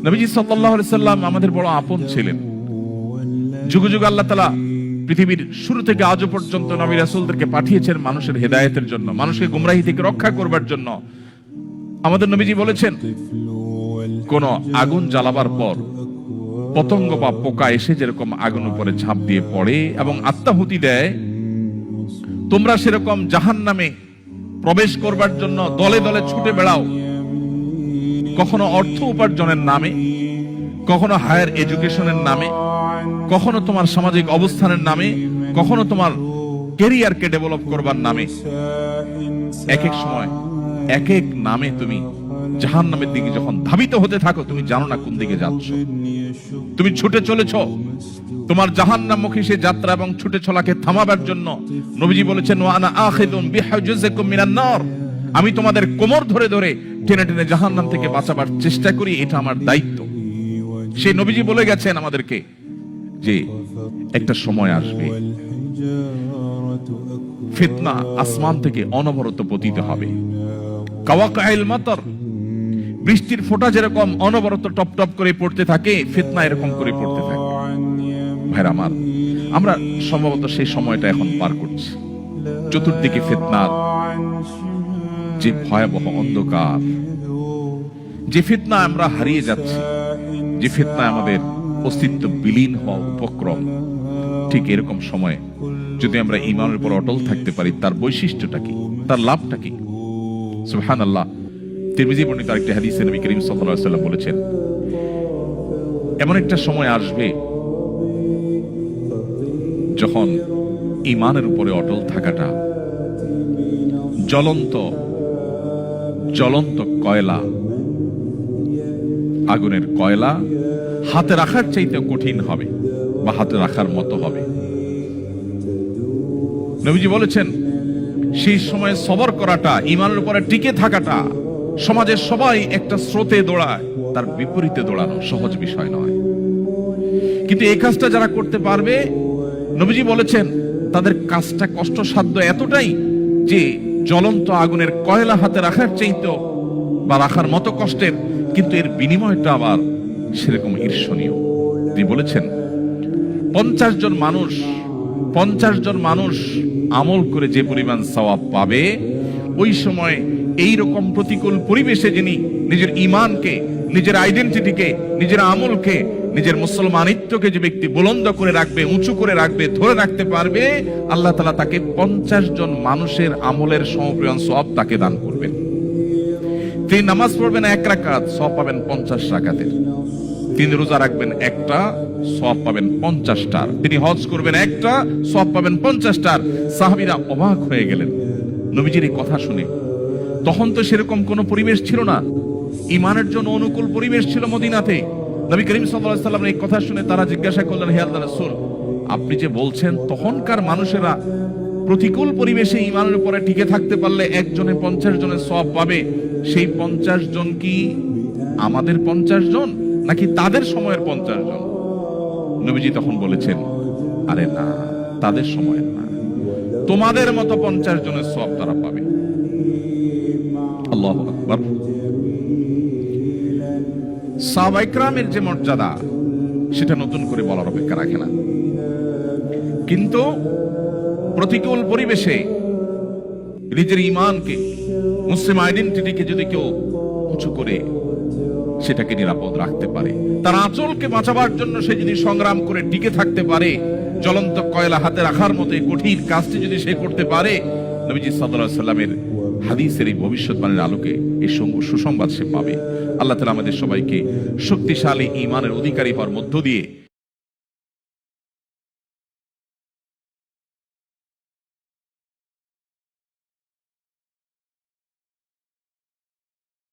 নবীজি সাল্লাল্লাহু আলাইহি সাল্লাম আমাদের বড় আপন ছিলেন। যুগ যুগ আল্লাহ তাআলা পৃথিবীর শুরু থেকে আজও পর্যন্ত নবী রাসূলদেরকে পাঠিয়েছেন মানুষের হেদায়েতের জন্য, মানুষকে গুমরাহি থেকে রক্ষা করবার জন্য। আমাদের নবীজি বলেছেন, কোন আগুন জ্বালাবার পর পতঙ্গ বা পোকা এসে যেরকম আগুন উপরে ঝাঁপ দিয়ে পড়ে এবং আত্মাহুতি দেয়, তোমরা সেরকম জাহান্নামে প্রবেশ করবার জন্য দলে দলে ছুটে বেড়াও, কখনো অর্থ উপার্জনের নামে, কখনো হায়ার এডুকেশনের নামে, কখনো তোমার সামাজিক অবস্থানের নামে, কখনো তোমার ক্যারিয়ারকে ডেভেলপ করবার নামে। এক এক সময় এক এক নামে তুমি জাহান্নামের দিকে যখন ধাবিত হতে থাকো, তুমি জানো না কোন দিকে যাচ্ছ। তুমি ছুটে চলেছ তোমার জাহান্নামমুখী সেই যাত্রা এবং ছুটে চলাকে থামাবার জন্য। নবীজি বলেছেন, ওয়া আনা আখিযুন বিহুজুজিকুম মিনান নার, আমি তোমাদের কোমর ধরে ধরে টেনে টেনে জাহান্নাম থেকে বাঁচাবার চেষ্টা করি, এটা আমার দায়িত্ব। সেই নবীজি বলে গেছেন আমাদেরকে যে একটা সময় আসবে ফিতনা আসমান থেকে অনবরত পতিত হবে। কাওয়াকাইল মাতার, বৃষ্টির ফোঁটা যেরকম অনবরত টপ টপ করে পড়তে থাকে, ফিতনা এরকম করে পড়তে থাকে। ভাইরা আমার, আমরা সম্ভবত সেই সময়টা এখন পার করছি। চতুর্দিকে ফিতনার যে ভয়াবহ অন্ধকার, যে ফিতনা আমরা হারিয়ে যাচ্ছি, যে ফিতনা আমাদের অস্তিত্ব বিলীন হওয়া উপক্রম, ঠিক এরকম সময়ে যদি আমরা ঈমানের উপর অটল থাকতে পারি, তার বৈশিষ্ট্যটা কি, তার লাভটা কি? সুবহানাল্লাহ। তিরমিজি বর্ণিত আরেকটি হাদিসে নবী করিম সাল্লাল্লাহু আলাইহি ওয়াসাল্লাম বলেছেন, এমন একটা সময় আসবে যখন ঈমানের উপরে অটল থাকাটা জ্বলন্ত জ্বলন্ত কয়লা, আগুনের কয়লা হাতে রাখার চাইতে কঠিন হবে বা হাতে রাখার মতো হবে। নবীজি বলেছেন, সেই সময় সবর করাটা, ঈমানের উপরে টিকে থাকাটা, সমাজের সবাই একটা স্রোতে দৌড়ায়, তার বিপরীতে দৌড়ানো সহজ বিষয় নয়। কিন্তু এই কাজটা যারা করতে পারবে, নবীজি বলেছেন তাদের কাজটা কষ্টসাধ্য এতটাই যে জ্বলন্ত আগুনের কয়লা হাতে রাখার চাইতে বা রাখার মতো কষ্টের, কিন্তু এর বিনিময়টা আবার সেরকম ঈর্ষণীয়। তিনি বলেছেন 50 জন মানুষ আমল করে যে পরিমাণ সওয়াব পাবে, ওই সময় এই রকম প্রতিকূল পরিবেশে যিনি নিজের ঈমানকে, নিজের আইডেন্টিটিকে, নিজের আমলকে, নিজের মুসলমানিত্বকে যে ব্যক্তি বুলন্দ করে রাখবে, উঁচু করে রাখবে, ধরে রাখতে পারবে, আল্লাহ তাআলা তাকে 50 জন মানুষের আমলের সমপরিমাণ সওয়াব তাকে দান করবেন। তিনি নামাজ পড়বেন 1 রাকাত, সওয়াব পাবেন 50 রাকাতের। তিনি রোজা রাখবেন একটা, সওয়াব পাবেন 50টার। তিনি হজ করবেন একটা, সওয়াব পাবেন 50টার। সাহাবীরা অবাক হয়ে গেলেন নবীজির এই কথা শুনে। তখন তো সেরকম কোন পরিবেশ ছিল না, ঈমানের জন্য অনুকূল পরিবেশ ছিল মদিনাতে। নবী করিম সাল্লাল্লাহু আলাইহি ওয়াসাল্লাম এই কথা শুনে তারা জিজ্ঞাসা করলেন, হে আল্লাহর রাসূল, আপনি যে বলছেন তখনকার মানুষেরা প্রতিকূল পরিবেশে ঈমানের উপরে টিকে থাকতে পারলে একজনে 50 জনের সওয়াব পাবে, সেই 50 জন কি আমাদের 50 জন নাকি তাদের সময়ের 50 জন? নবীজি তখন বলেছেন, আরে না, তাদের সময়ের না, তোমাদের মতো 50 জনের সওয়াব তারা পাবে। আল্লাহু আকবার। সাহাবায়ে কেরামের যে মর্যাদা, সেটা নতুন করে বলার অপেক্ষা রাখে না। কিন্তু প্রতিকূল পরিবেশে নিজের ঈমানকে, মুসলিম আইডেন্টিটিকে যদি কেউ উঁচু করে সেটাকে নিরাপদ রাখতে পারে, তার আঁচলকে বাঁচাবার জন্য সে যদি সংগ্রাম করে টিকে থাকতে পারে, জ্বলন্ত কয়লা হাতে রাখার মতো কঠিন কাজটি যদি সে করতে পারে, নবীজি সাল্লাল্লাহু আলাইহি সাল্লামের হাদিসের এই ভবিষ্যৎবাণীর আলোকে এই সুসংবাদ সে পাবে। আল্লাহ তাআলা আমাদের সবাইকে শক্তিশালী ঈমানের অধিকারী হওয়ার মধ্য দিয়ে